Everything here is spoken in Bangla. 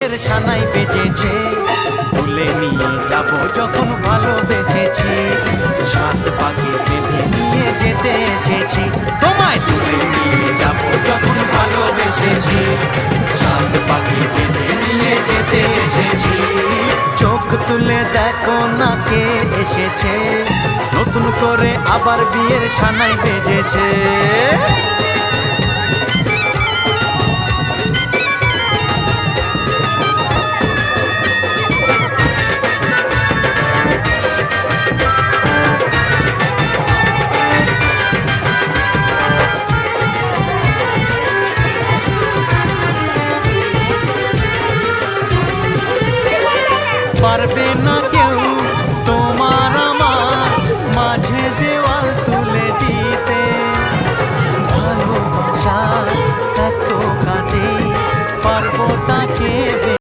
সানাই বেজেছে, তুলে নিয়ে যাব যখন ভালোবেসেছি। সাত পাকে বেঁধে নিয়ে যেতে এসেছি, তোমায় তুলে নিয়ে যাব যখন ভালোবেসেছি। সাত পাকে বেঁধে নিয়ে যেতে এসেছি। চোখ তুলে দেখো না কে এসেছে, নতুন করে আবার বিয়ের সানাই বেজেছে। পারবে না